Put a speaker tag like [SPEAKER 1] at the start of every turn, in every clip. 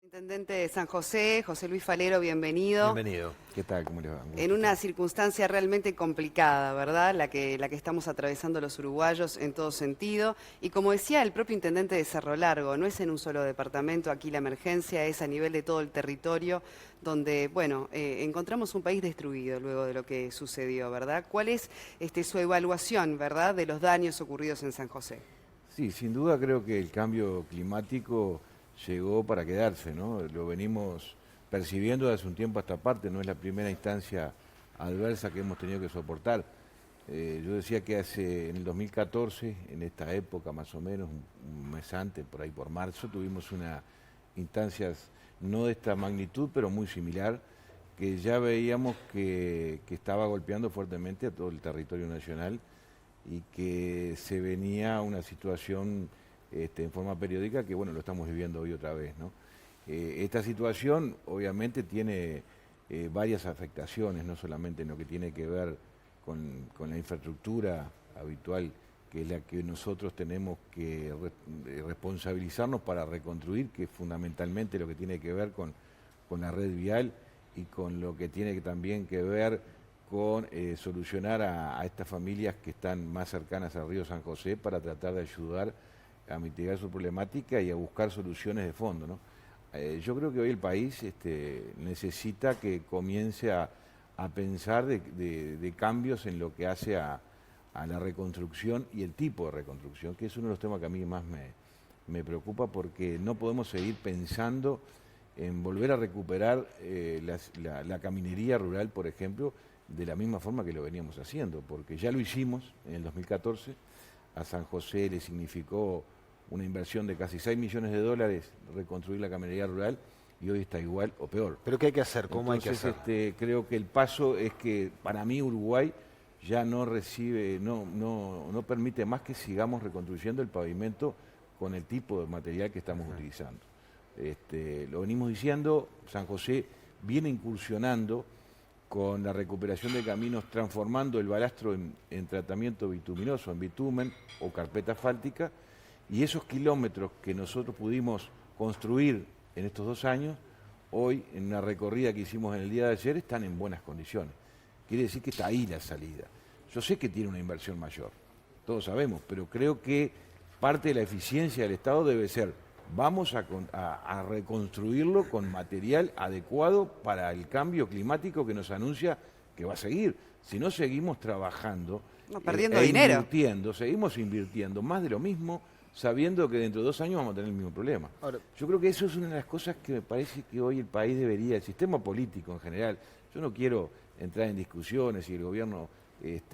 [SPEAKER 1] Intendente de San José, José Luis Falero, bienvenido.
[SPEAKER 2] Bienvenido. ¿Qué tal? ¿Cómo le va?
[SPEAKER 1] En una circunstancia realmente complicada, ¿verdad? La que estamos atravesando los uruguayos en todo sentido. Y como decía el propio intendente de Cerro Largo, no es en un solo departamento, aquí la emergencia es a nivel de todo el territorio, donde, bueno, encontramos un país destruido luego de lo que sucedió, ¿verdad? ¿Cuál es su evaluación, ¿verdad?, de los daños ocurridos en San José?
[SPEAKER 2] Sí, sin duda creo que el cambio climático llegó para quedarse, ¿no? Lo venimos percibiendo desde hace un tiempo a esta parte, no es la primera instancia adversa que hemos tenido que soportar. Yo decía que en el 2014, en esta época más o menos, un mes antes, por ahí por marzo, tuvimos unas instancias no de esta magnitud, pero muy similar, que ya veíamos que estaba golpeando fuertemente a todo el territorio nacional y que se venía una situación en forma periódica que, bueno, lo estamos viviendo hoy otra vez, ¿no? Esta situación obviamente tiene varias afectaciones, no solamente en lo que tiene que ver con la infraestructura habitual, que es la que nosotros tenemos que responsabilizarnos para reconstruir, que es fundamentalmente lo que tiene que ver con la red vial y con lo que tiene también que ver con solucionar a estas familias que están más cercanas al río San José para tratar de ayudar a mitigar su problemática y a buscar soluciones de fondo, ¿no? Yo creo que hoy el país necesita que comience a pensar de cambios en lo que hace a la reconstrucción y el tipo de reconstrucción, que es uno de los temas que a mí más me preocupa, porque no podemos seguir pensando en volver a recuperar la caminería rural, por ejemplo, de la misma forma que lo veníamos haciendo, porque ya lo hicimos en el 2014, a San José le significó una inversión de casi 6 millones de dólares reconstruir la caminería rural y hoy está igual o peor.
[SPEAKER 3] ¿Pero qué hay que hacer? ¿Cómo
[SPEAKER 2] Entonces,
[SPEAKER 3] hay que hacer?
[SPEAKER 2] creo que el paso es que para mí Uruguay ya no recibe, no permite más que sigamos reconstruyendo el pavimento con el tipo de material que estamos utilizando. Lo venimos diciendo, San José viene incursionando con la recuperación de caminos, transformando el balastro en tratamiento bituminoso, en bitumen o carpeta asfáltica, y esos kilómetros que nosotros pudimos construir en estos 2 años, hoy en una recorrida que hicimos en el día de ayer, están en buenas condiciones. Quiere decir que está ahí la salida. Yo sé que tiene una inversión mayor, todos sabemos, pero creo que parte de la eficiencia del Estado debe ser: vamos a reconstruirlo con material adecuado para el cambio climático que nos anuncia que va a seguir. Si no seguimos trabajando
[SPEAKER 1] No, perdiendo dinero.
[SPEAKER 2] seguimos invirtiendo más de lo mismo, sabiendo que dentro de 2 años vamos a tener el mismo problema.
[SPEAKER 3] Ahora,
[SPEAKER 2] Yo creo que eso es una de las cosas que me parece que hoy el país debería, el sistema político en general, yo no quiero entrar en discusiones si el gobierno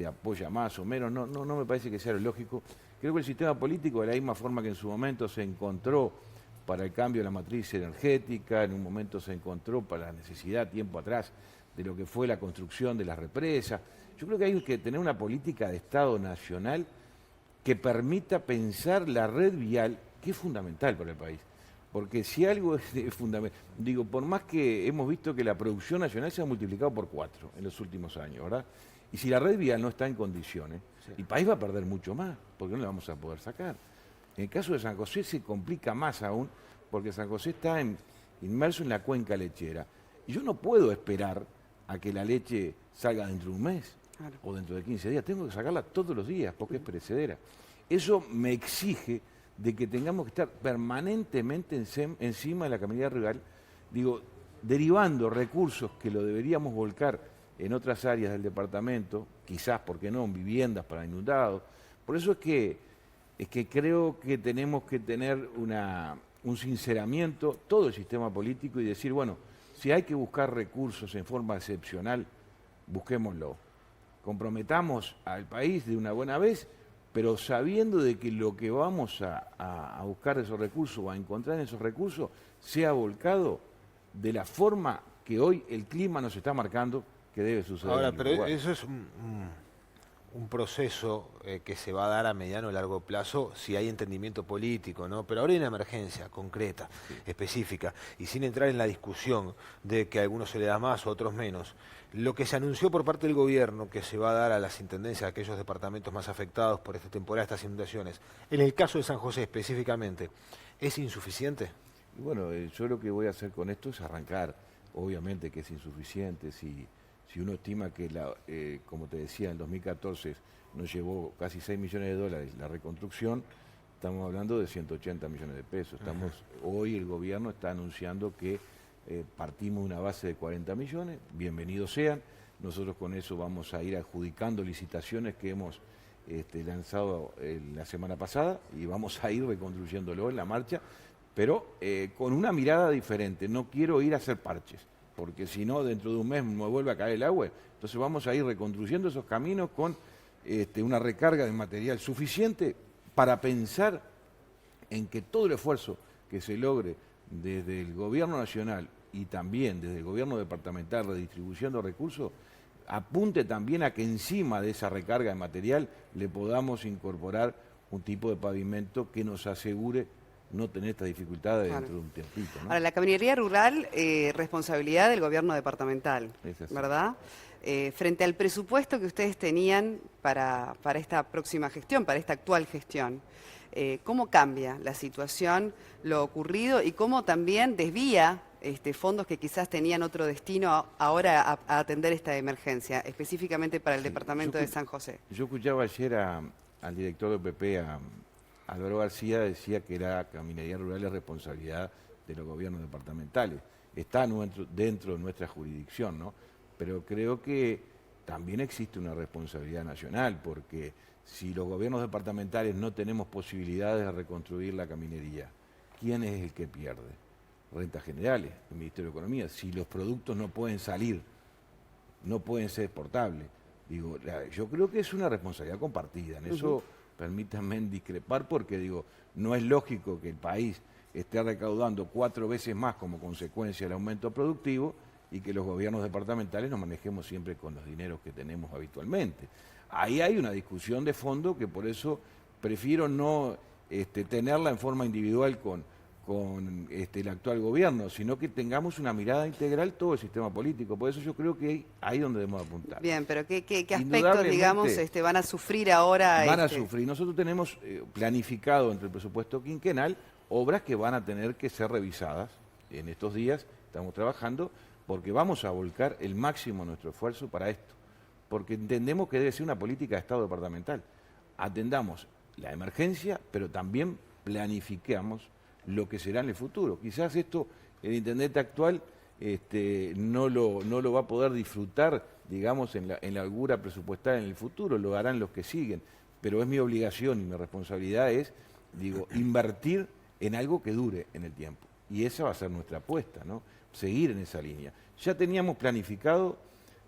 [SPEAKER 2] apoya más o menos, no me parece que sea lo lógico. Creo que el sistema político, de la misma forma que en su momento se encontró para el cambio de la matriz energética, en un momento se encontró para la necesidad, tiempo atrás, de lo que fue la construcción de las represas. Yo creo que hay que tener una política de Estado nacional que permita pensar la red vial, que es fundamental para el país. Porque si algo es fundamental, digo, por más que hemos visto que la producción nacional se ha multiplicado por 4 en los últimos años, ¿verdad? Y si la red vial no está en condiciones, el país va a perder mucho más, porque no la vamos a poder sacar. En el caso de San José se complica más aún, porque San José está inmerso en la cuenca lechera. Y yo no puedo esperar a que la leche salga dentro de un mes, claro, o dentro de 15 días. Tengo que sacarla todos los días, porque es perecedera. Eso me exige de que tengamos que estar permanentemente encima de la caminería rural, digo, derivando recursos que lo deberíamos volcar en otras áreas del departamento, quizás, ¿por qué no?, en viviendas para inundados. Por eso es que creo que tenemos que tener un sinceramiento, todo el sistema político, y decir, bueno, si hay que buscar recursos en forma excepcional, busquémoslo. Comprometamos al país de una buena vez, pero sabiendo de que lo que vamos a buscar esos recursos o a encontrar esos recursos sea volcado de la forma que hoy el clima nos está marcando que debe suceder.
[SPEAKER 3] ahora,
[SPEAKER 2] en
[SPEAKER 3] pero
[SPEAKER 2] Uruguay.
[SPEAKER 3] eso es un proceso que se va a dar a mediano o largo plazo si hay entendimiento político, ¿no? Pero ahora hay una emergencia concreta, específica, y sin entrar en la discusión de que a algunos se le da más o a otros menos. Lo que se anunció por parte del gobierno que se va a dar a las intendencias de aquellos departamentos más afectados por esta temporada, estas inundaciones, en el caso de San José específicamente, ¿es insuficiente?
[SPEAKER 2] Y bueno, yo lo que voy a hacer con esto es arrancar. Obviamente que es insuficiente. Si uno estima que, como te decía, en 2014 nos llevó casi 6 millones de dólares la reconstrucción, estamos hablando de 180 millones de pesos. Hoy el gobierno está anunciando que partimos de una base de 40 millones, bienvenidos sean. Nosotros con eso vamos a ir adjudicando licitaciones que hemos lanzado la semana pasada y vamos a ir reconstruyéndolo en la marcha, pero con una mirada diferente. No quiero ir a hacer parches, porque si no, dentro de un mes me vuelve a caer el agua. Entonces vamos a ir reconstruyendo esos caminos con una recarga de material suficiente para pensar en que todo el esfuerzo que se logre desde el gobierno nacional y también desde el gobierno departamental, redistribución de recursos, apunte también a que encima de esa recarga de material le podamos incorporar un tipo de pavimento que nos asegure no tener estas dificultades dentro de un tiempito, ¿no?
[SPEAKER 1] Ahora, la caminería rural, responsabilidad del gobierno departamental, ¿verdad? Frente al presupuesto que ustedes tenían para esta próxima gestión, para esta actual gestión, ¿cómo cambia la situación, lo ocurrido y cómo también desvía fondos que quizás tenían otro destino ahora a atender esta emergencia, específicamente para el departamento de San José?
[SPEAKER 2] Yo escuchaba ayer al director de PP, Álvaro García, decía que la caminería rural es responsabilidad de los gobiernos departamentales. Está dentro de nuestra jurisdicción, ¿no? Pero creo que también existe una responsabilidad nacional, porque si los gobiernos departamentales no tenemos posibilidades de reconstruir la caminería, ¿quién es el que pierde? Rentas Generales, el Ministerio de Economía. Si los productos no pueden salir, no pueden ser exportables, digo, yo creo que es una responsabilidad compartida. En eso permítanme discrepar, porque digo, no es lógico que el país esté recaudando 4 veces más como consecuencia del aumento productivo y que los gobiernos departamentales nos manejemos siempre con los dineros que tenemos habitualmente. Ahí hay una discusión de fondo que por eso prefiero no tenerla en forma individual con el actual gobierno, sino que tengamos una mirada integral todo el sistema político. Por eso yo creo que ahí es donde debemos apuntar.
[SPEAKER 1] Bien, pero ¿qué aspectos, digamos, van a sufrir ahora?
[SPEAKER 2] Van a sufrir. Nosotros tenemos planificado entre el presupuesto quinquenal obras que van a tener que ser revisadas en estos días. Estamos trabajando porque vamos a volcar el máximo de nuestro esfuerzo para esto, porque entendemos que debe ser una política de Estado departamental. Atendamos la emergencia, pero también planifiquemos lo que será en el futuro. Quizás esto el intendente actual no lo va a poder disfrutar, digamos, en la holgura presupuestaria en el futuro, lo harán los que siguen, pero es mi obligación y mi responsabilidad es, digo, invertir en algo que dure en el tiempo. Y esa va a ser nuestra apuesta, ¿no? Seguir en esa línea. Ya teníamos planificado,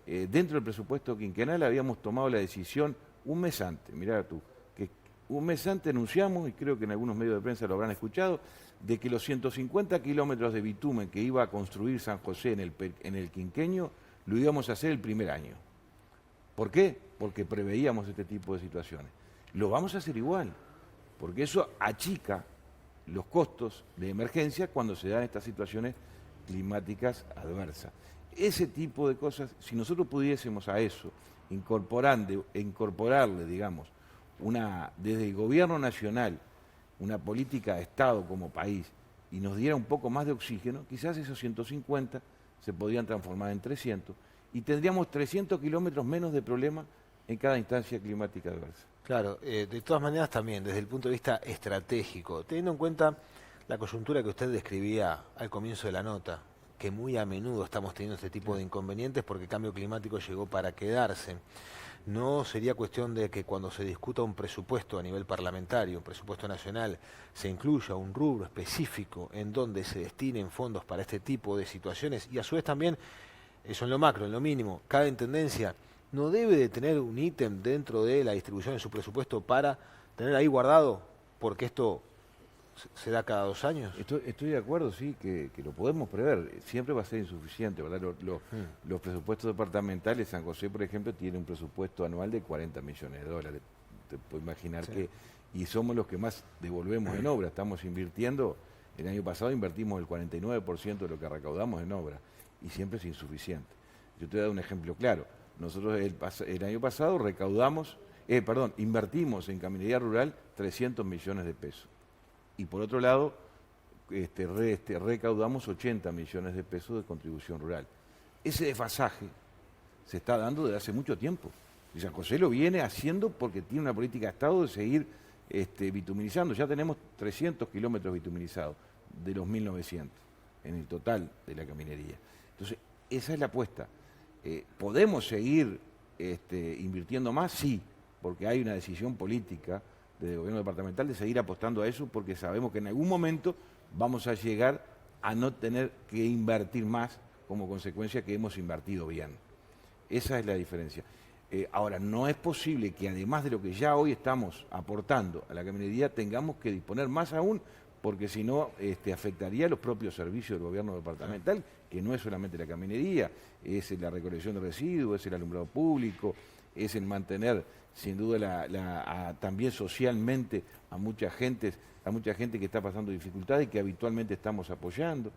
[SPEAKER 2] dentro del presupuesto quinquenal habíamos tomado la decisión un mes antes, mirá tú, que un mes antes anunciamos, y creo que en algunos medios de prensa lo habrán escuchado, de que los 150 kilómetros de bitumen que iba a construir San José en el quinquenio, lo íbamos a hacer el primer año. ¿Por qué? Porque preveíamos este tipo de situaciones. Lo vamos a hacer igual, porque eso achica los costos de emergencia cuando se dan estas situaciones climáticas adversas. Ese tipo de cosas, si nosotros pudiésemos a eso incorporarle, digamos, desde el gobierno nacional, una política de Estado como país, y nos diera un poco más de oxígeno, quizás esos 150 se podrían transformar en 300, y tendríamos 300 kilómetros menos de problema en cada instancia climática adversa.
[SPEAKER 3] Claro, de todas maneras también, desde el punto de vista estratégico, teniendo en cuenta la coyuntura que usted describía al comienzo de la nota, que muy a menudo estamos teniendo este tipo de inconvenientes porque el cambio climático llegó para quedarse. ¿No sería cuestión de que cuando se discuta un presupuesto a nivel parlamentario, un presupuesto nacional, se incluya un rubro específico en donde se destinen fondos para este tipo de situaciones? Y a su vez también, eso en lo macro, en lo mínimo, cada intendencia no debe de tener un ítem dentro de la distribución de su presupuesto para tener ahí guardado, porque esto se da cada 2 años.
[SPEAKER 2] Estoy de acuerdo, sí, que lo podemos prever. Siempre va a ser insuficiente, ¿verdad? Los presupuestos departamentales, San José, por ejemplo, tiene un presupuesto anual de 40 millones de dólares. Te puedo imaginar que... Y somos los que más devolvemos en obra. Estamos invirtiendo, el año pasado invertimos el 49% de lo que recaudamos en obra. Y siempre es insuficiente. Yo te voy a dar un ejemplo claro. Nosotros el año pasado invertimos en caminería rural 300 millones de pesos. Y por otro lado, recaudamos 80 millones de pesos de contribución rural. Ese desfasaje se está dando desde hace mucho tiempo. Y San José lo viene haciendo porque tiene una política de Estado de seguir bituminizando. Ya tenemos 300 kilómetros bituminizados de los 1900 en el total de la caminería. Entonces, esa es la apuesta. ¿Podemos seguir invirtiendo más? Sí, porque hay una decisión política del gobierno departamental de seguir apostando a eso, porque sabemos que en algún momento vamos a llegar a no tener que invertir más como consecuencia que hemos invertido bien. Esa es la diferencia. Ahora, no es posible que además de lo que ya hoy estamos aportando a la caminería, tengamos que disponer más aún, porque si no afectaría a los propios servicios del gobierno departamental, que no es solamente la caminería, es la recolección de residuos, es el alumbrado público, es el mantener sin duda también socialmente a mucha gente que está pasando dificultades y que habitualmente estamos apoyando.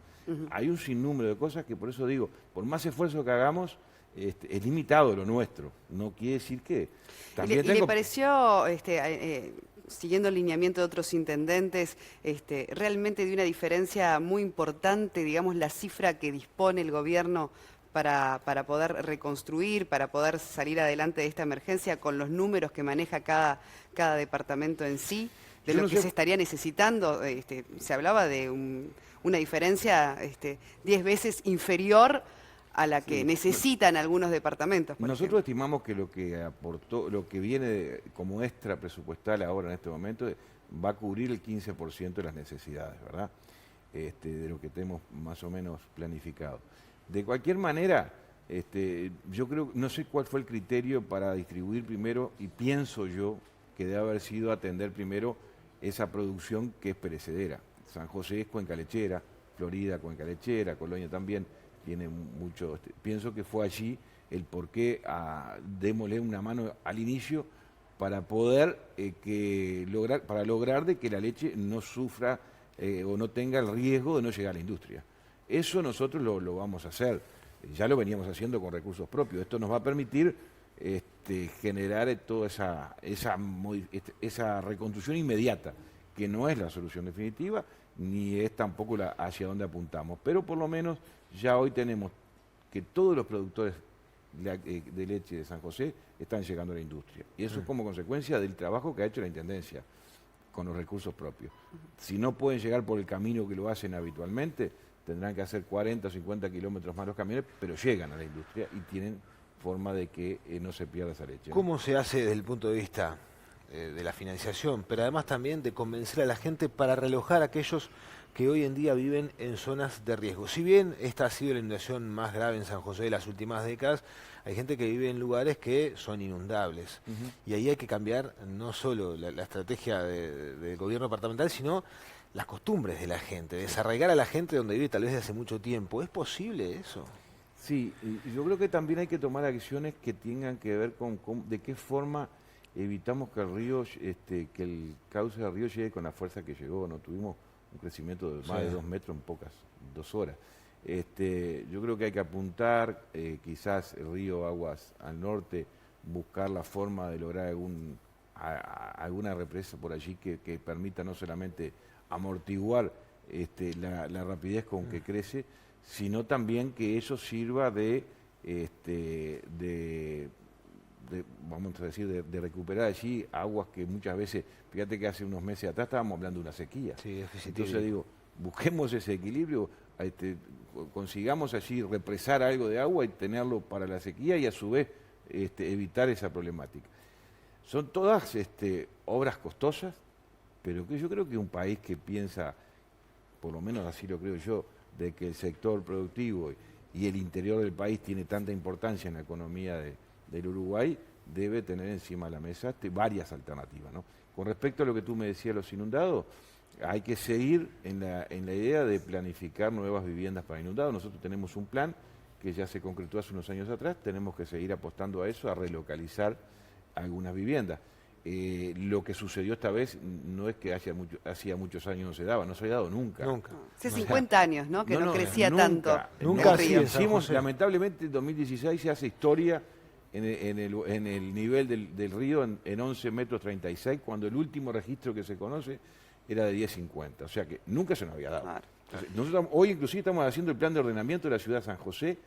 [SPEAKER 2] Hay un sinnúmero de cosas que por eso digo, por más esfuerzo que hagamos, es limitado lo nuestro. No quiere decir que también
[SPEAKER 1] ¿Y le pareció, siguiendo el lineamiento de otros intendentes, realmente de una diferencia muy importante, digamos, la cifra que dispone el gobierno para poder reconstruir, para poder salir adelante de esta emergencia con los números que maneja cada departamento en sí, de lo que se estaría necesitando? Se hablaba de una diferencia 10 veces inferior a la que necesitan algunos departamentos.
[SPEAKER 2] Nosotros estimamos que lo que aportó, lo que viene como extra presupuestal ahora en este momento, va a cubrir el 15% de las necesidades, ¿verdad? De lo que tenemos más o menos planificado. De cualquier manera, yo creo, no sé cuál fue el criterio para distribuir primero, y pienso yo que debe haber sido atender primero esa producción que es perecedera. San José es cuenca lechera, Florida cuenca lechera, Colonia también tiene mucho. Pienso que fue allí el por qué démosle una mano al inicio para poder lograr de que la leche no sufra o no tenga el riesgo de no llegar a la industria. Eso nosotros lo vamos a hacer, ya lo veníamos haciendo con recursos propios. Esto nos va a permitir generar toda esa reconstrucción inmediata, que no es la solución definitiva, ni es tampoco hacia donde apuntamos. Pero por lo menos ya hoy tenemos que todos los productores de leche de San José están llegando a la industria. Y eso es como consecuencia del trabajo que ha hecho la Intendencia con los recursos propios. Si no pueden llegar por el camino que lo hacen habitualmente, tendrán que hacer 40 o 50 kilómetros más los camiones, pero llegan a la industria y tienen forma de que no se pierda esa leche, ¿no?
[SPEAKER 3] ¿Cómo se hace desde el punto de vista de la financiación, pero además también de convencer a la gente para realojar a aquellos que hoy en día viven en zonas de riesgo? Si bien esta ha sido la inundación más grave en San José de las últimas décadas, hay gente que vive en lugares que son inundables. Y ahí hay que cambiar no solo la estrategia del gobierno departamental, sino las costumbres de la gente, desarraigar a la gente donde vive tal vez desde hace mucho tiempo. ¿Es posible eso?
[SPEAKER 2] Sí, y yo creo que también hay que tomar acciones que tengan que ver con de qué forma evitamos que el río, que el cauce del río llegue con la fuerza que llegó. No tuvimos un crecimiento de más de 2 metros en 2 horas. Yo creo que hay que apuntar, quizás el río aguas al norte, buscar la forma de lograr alguna represa por allí que permita no solamente amortiguar la rapidez con que crece, sino también que eso sirva vamos a decir, de recuperar allí aguas que muchas veces, fíjate que hace unos meses atrás estábamos hablando de una sequía.
[SPEAKER 3] Sí,
[SPEAKER 2] entonces digo, busquemos ese equilibrio, consigamos allí represar algo de agua y tenerlo para la sequía y a su vez evitar esa problemática. Son todas obras costosas, pero que yo creo que un país que piensa, por lo menos así lo creo yo, de que el sector productivo y el interior del país tiene tanta importancia en la economía del Uruguay, debe tener encima de la mesa varias alternativas, ¿no? Con respecto a lo que tú me decías, los inundados, hay que seguir en la idea de planificar nuevas viviendas para inundados. Nosotros tenemos un plan que ya se concretó hace unos años atrás, tenemos que seguir apostando a eso, a relocalizar algunas viviendas. Lo que sucedió esta vez no es que hacía muchos años no se daba, no se había dado nunca.
[SPEAKER 1] Hace 50 años, ¿no? Que no crecía
[SPEAKER 2] nunca,
[SPEAKER 1] tanto.
[SPEAKER 3] Nunca
[SPEAKER 2] hicimos, lamentablemente en 2016 se hace historia en el nivel del río en 11 metros 36, cuando el último registro que se conoce era de 10.50, o sea que nunca se nos había dado.
[SPEAKER 1] Claro.
[SPEAKER 2] Entonces, nosotros hoy inclusive estamos haciendo el plan de ordenamiento de la ciudad de San José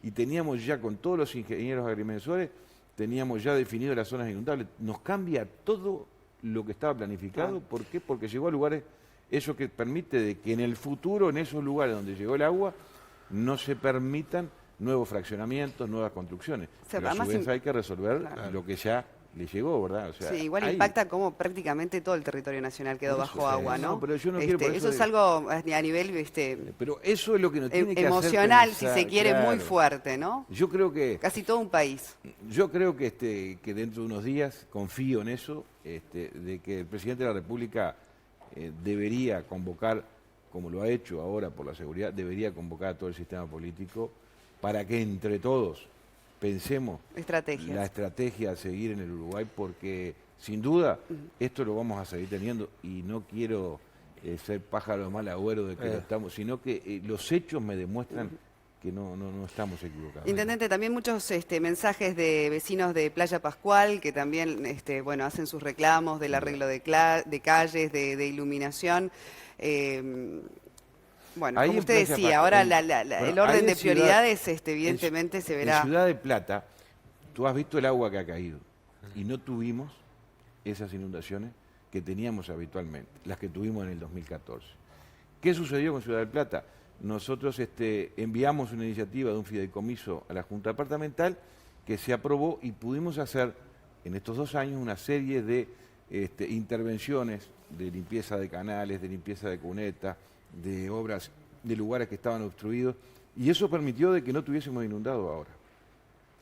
[SPEAKER 2] y teníamos ya con todos los ingenieros agrimensores, teníamos ya definido las zonas inundables. Nos cambia todo lo que estaba planificado. ¿Por qué? Porque llegó a lugares, eso que permite de que en el futuro, en esos lugares donde llegó el agua, no se permitan nuevos fraccionamientos, nuevas construcciones.
[SPEAKER 1] O sea,
[SPEAKER 2] Pero a su
[SPEAKER 1] además
[SPEAKER 2] vez hay que resolver lo que ya le llegó, ¿verdad? O sea,
[SPEAKER 1] sí, igual
[SPEAKER 2] hay-
[SPEAKER 1] impacta como prácticamente todo el territorio nacional quedó
[SPEAKER 2] Por eso,
[SPEAKER 1] bajo agua, ¿no?
[SPEAKER 2] no, pero yo no quiero por
[SPEAKER 1] eso
[SPEAKER 2] eso
[SPEAKER 1] es
[SPEAKER 2] de-
[SPEAKER 1] algo a nivel
[SPEAKER 2] Pero eso es lo que nos tiene que hacer
[SPEAKER 1] emocional, si
[SPEAKER 2] pensar,
[SPEAKER 1] se quiere, muy
[SPEAKER 2] claro.
[SPEAKER 1] fuerte, ¿no?
[SPEAKER 2] Yo creo que que dentro de unos días, confío en eso, de que el presidente de la República debería convocar, como lo ha hecho ahora por la seguridad, debería convocar a todo el sistema político para que entre todos pensemos
[SPEAKER 1] Estrategias.
[SPEAKER 2] la estrategia a seguir en el Uruguay, porque sin duda esto lo vamos a seguir teniendo y no quiero ser pájaro de mal agüero de que lo estamos, sino que los hechos me demuestran que no estamos equivocados.
[SPEAKER 1] Intendente, también muchos mensajes de vecinos de Playa Pascual que también bueno, hacen sus reclamos del arreglo de calles, de iluminación. Bueno,
[SPEAKER 2] Ahí
[SPEAKER 1] como
[SPEAKER 2] en
[SPEAKER 1] usted
[SPEAKER 2] Playa
[SPEAKER 1] decía,
[SPEAKER 2] Pascual,
[SPEAKER 1] ahora
[SPEAKER 2] bueno,
[SPEAKER 1] el orden
[SPEAKER 2] ahí
[SPEAKER 1] de
[SPEAKER 2] en Ciudad-
[SPEAKER 1] prioridades evidentemente se verá.
[SPEAKER 2] En Ciudad de Plata, tú has visto el agua que ha caído y no tuvimos esas inundaciones que teníamos habitualmente, las que tuvimos en el 2014. ¿Qué sucedió con Ciudad del Plata? Nosotros enviamos una iniciativa de un fideicomiso a la Junta Departamental que se aprobó y pudimos hacer en estos 2 años una serie de intervenciones de limpieza de canales, de limpieza de cunetas, de obras de lugares que estaban obstruidos, y eso permitió de que no tuviésemos inundado ahora.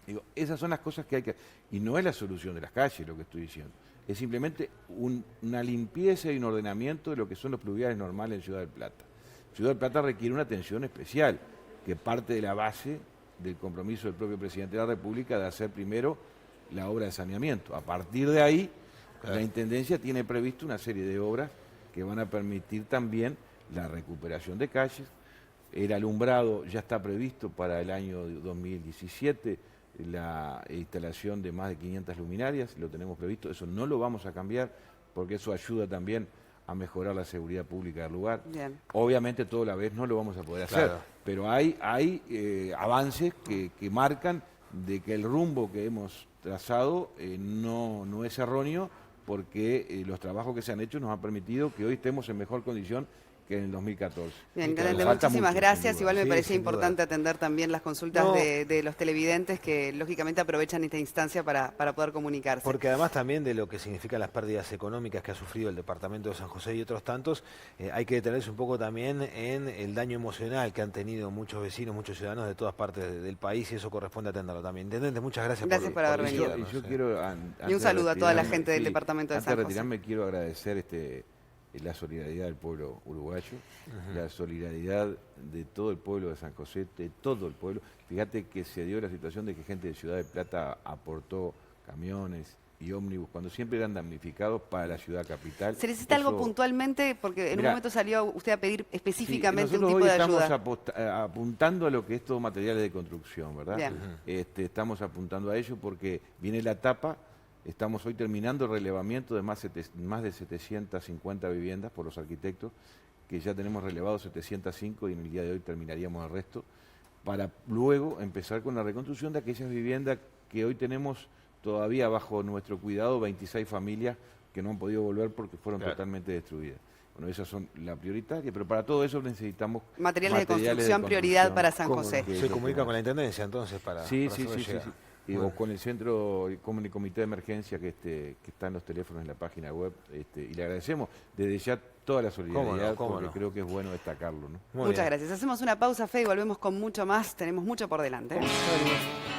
[SPEAKER 2] Digo, esas son las cosas que hay que... Y no es la solución de las calles lo que estoy diciendo, es simplemente una limpieza y un ordenamiento de lo que son los pluviales normales en Ciudad del Plata. Ciudad del Plata requiere una atención especial, que parte de la base del compromiso del propio presidente de la República de hacer primero la obra de saneamiento. A partir de ahí, la Intendencia tiene previsto una serie de obras que van a permitir también la recuperación de calles. El alumbrado ya está previsto para el año 2017, la instalación de más de 500 luminarias, lo tenemos previsto, eso no lo vamos a cambiar porque eso ayuda también a mejorar la seguridad pública del lugar.
[SPEAKER 1] Bien.
[SPEAKER 2] Obviamente todo a la vez no lo vamos a poder hacer,
[SPEAKER 3] Claro.
[SPEAKER 2] pero hay avances que marcan de que el rumbo que hemos trazado no es erróneo, porque los trabajos que se han hecho nos han permitido que hoy estemos en mejor condición que en el 2014.
[SPEAKER 1] Bien,
[SPEAKER 2] Y
[SPEAKER 1] intendente,
[SPEAKER 2] claro, falta
[SPEAKER 1] muchísimas
[SPEAKER 2] mucho,
[SPEAKER 1] gracias.
[SPEAKER 2] sin duda.
[SPEAKER 1] Igual me
[SPEAKER 3] Sí,
[SPEAKER 1] parecía
[SPEAKER 3] sin duda.
[SPEAKER 1] importante atender también las consultas
[SPEAKER 3] No.
[SPEAKER 1] de los televidentes que lógicamente aprovechan esta instancia para poder comunicarse.
[SPEAKER 3] Porque además también de lo que significan las pérdidas económicas que ha sufrido el departamento de San José y otros tantos, hay que detenerse un poco también en el daño emocional que han tenido muchos vecinos, muchos ciudadanos de todas partes del país, y eso corresponde atenderlo también. Intendente, muchas gracias,
[SPEAKER 1] Gracias por haber venido.
[SPEAKER 3] visitarnos,
[SPEAKER 2] Yo quiero, antes
[SPEAKER 1] Y un saludo
[SPEAKER 2] de
[SPEAKER 1] a toda la
[SPEAKER 2] retirarme,
[SPEAKER 1] gente del departamento de
[SPEAKER 2] antes
[SPEAKER 1] San
[SPEAKER 2] de
[SPEAKER 1] José.
[SPEAKER 2] retirarme quiero agradecer la solidaridad del pueblo uruguayo, la solidaridad de todo el pueblo de San José, de todo el pueblo. Fíjate que se dio la situación de que gente de Ciudad de Plata aportó camiones y ómnibus cuando siempre eran damnificados para la ciudad capital.
[SPEAKER 1] ¿Se necesita algo
[SPEAKER 2] Eso-
[SPEAKER 1] puntualmente? Porque en un
[SPEAKER 2] Mirá,
[SPEAKER 1] momento salió usted a pedir
[SPEAKER 2] Sí,
[SPEAKER 1] específicamente un
[SPEAKER 2] nosotros
[SPEAKER 1] tipo
[SPEAKER 2] hoy
[SPEAKER 1] de
[SPEAKER 2] estamos
[SPEAKER 1] ayuda.
[SPEAKER 2] apuntando a lo que es todo materiales de construcción, ¿verdad?
[SPEAKER 1] Bien.
[SPEAKER 2] Estamos apuntando a ello porque viene la etapa, estamos hoy terminando el relevamiento de más de 750 viviendas por los arquitectos, que ya tenemos relevado 705 y en el día de hoy terminaríamos el resto, para luego empezar con la reconstrucción de aquellas viviendas que hoy tenemos todavía bajo nuestro cuidado, 26 familias que no han podido volver porque fueron
[SPEAKER 3] Claro.
[SPEAKER 2] totalmente destruidas. Bueno, esas son la prioritaria, pero para todo eso necesitamos
[SPEAKER 1] Materiales de construcción, prioridad para San
[SPEAKER 2] ¿Cómo?
[SPEAKER 1] José.
[SPEAKER 2] Que es
[SPEAKER 3] Se
[SPEAKER 2] lo que
[SPEAKER 3] comunica
[SPEAKER 2] más.
[SPEAKER 3] con la Intendencia entonces para
[SPEAKER 2] Sí,
[SPEAKER 3] para
[SPEAKER 2] sí,
[SPEAKER 3] hacerlo
[SPEAKER 2] sí, sí,
[SPEAKER 3] llegar.
[SPEAKER 2] sí. O
[SPEAKER 3] Bueno.
[SPEAKER 2] con el centro, con el comité de emergencia que está en los teléfonos en la página web, y le agradecemos desde ya toda la solidaridad,
[SPEAKER 3] cómo
[SPEAKER 2] porque
[SPEAKER 3] no.
[SPEAKER 2] creo que es bueno destacarlo, ¿no?
[SPEAKER 3] Muy
[SPEAKER 1] Muchas
[SPEAKER 3] bien.
[SPEAKER 1] gracias. Hacemos una pausa, Fe, y volvemos con mucho más. Tenemos mucho por delante.
[SPEAKER 3] Muy bien.